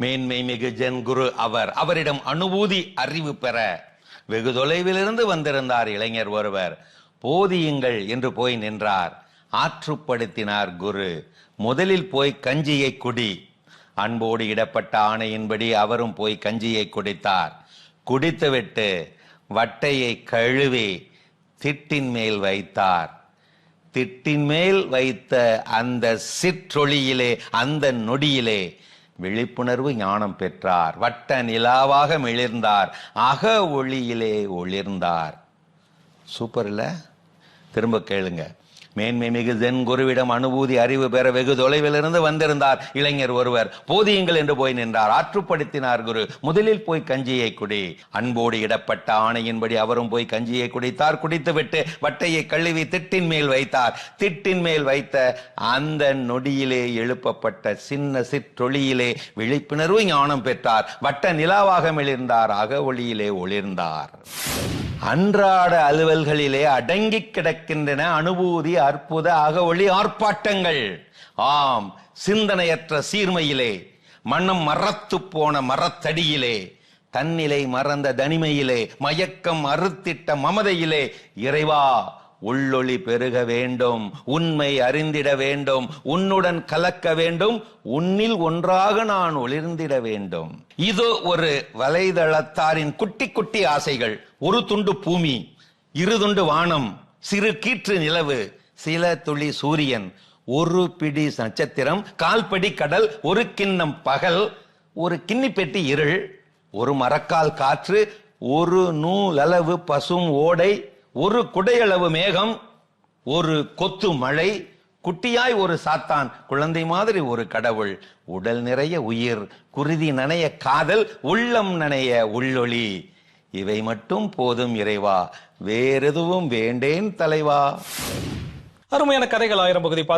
மேன்மை மிகு ஜென் குரு அவரிடம் அனுபூதி அறிவு பெற வெகு தொலைவிலிருந்து வந்திருந்தார் இளைஞர் ஒருவர். போதியுங்கள் என்று போய் நின்றார். ஆற்றுப்படுத்தினார் குரு. முதலில் போய் கஞ்சியை குடி. அன்போடு இடப்பட்ட ஆணையின்படி அவரும் போய் கஞ்சியை குடித்தார். குடித்துவிட்டு வட்டையை கழுவி திட்டின் மேல் வைத்தார். திட்டின் மேல் வைத்த அந்த சிற்றொளியிலே, அந்த நொடியிலே விழிப்புணர்வு ஞானம் பெற்றார். வட்ட நிலாவாக மிளிர்ந்தார். அக ஒளியிலே ஒளிர்ந்தார். சூப்பர் இல்ல? திரும்ப கேளுங்க. மேன்மை மிகு ஜென் குருவிடம் அனுபூதி அறிவு பெற வெகு தொலைவிலிருந்து வந்திருந்தார் இளைஞர் ஒருவர். போதியுங்கள் என்று போய் நின்றார். ஆற்றுப்படுத்தினார் குரு. முதலில் போய் கஞ்சியை குடி. அன்போடு இடப்பட்ட ஆணையின்படி அவரும் போய் கஞ்சியை குடித்தார். குடித்துவிட்டு வட்டையை கழுவி திட்டின் மேல் வைத்தார். திட்டின் மேல் வைத்த அந்த நொடியிலே எழுப்பப்பட்ட சின்ன சிற்றொளியிலே விழிப்புணர்வு ஞானம் பெற்றார். வட்ட நிலாவாக மிளிர்ந்தார். அக ஒளியிலே ஒளிர்ந்தார். அன்றாட அலுவல்களிலே அடங்கி கிடக்கின்றன அனுபூதி அற்புத அக ஒளி ஆர்ப்பாட்டங்கள். ஆம், சிந்தனையற்ற சீர்மையிலே, மனம் மறத்து போன மரத்தடியிலே, தன்னிலை மறந்த தனிமையிலே, மயக்கம் அறுத்திட்ட மமதையிலே, இறைவா உள்ளொளி பெருக வேண்டும், உண்மை அறிந்திட வேண்டும், உன்னுடன் கலக்க வேண்டும், உன்னில் ஒன்றாக நான் ஒளிர்ந்திட வேண்டும். இது ஒரு வலைதளத்தாரின் குட்டி குட்டி ஆசைகள். ஒரு துண்டு பூமி, இரு துண்டு வானம், சிறு கீற்று நிலவு, சில துளி சூரியன், ஒரு பிடி நட்சத்திரம், கால்படி கடல், ஒரு கிண்ணம் பகல், ஒரு கிண்ணி பெட்டி இருள், ஒரு மரக்கால் காற்று, ஒரு நூலளவு பசும் ஓடை, ஒரு குடையளவு மேகம், ஒரு கொத்து மழை, குட்டியாய் ஒரு சாத்தான், குழந்தை மாதிரி ஒரு கடவுள், உடல் நிறைய உயிர், குருதி நனைய காதல், உள்ளம் நனைய உள்ளொளி. இவை மட்டும் போதும் இறைவா, வேறெதுவும் வேண்டேன் தலைவா. அருமையான கதைகள் 1000 பகுதி பார்த்து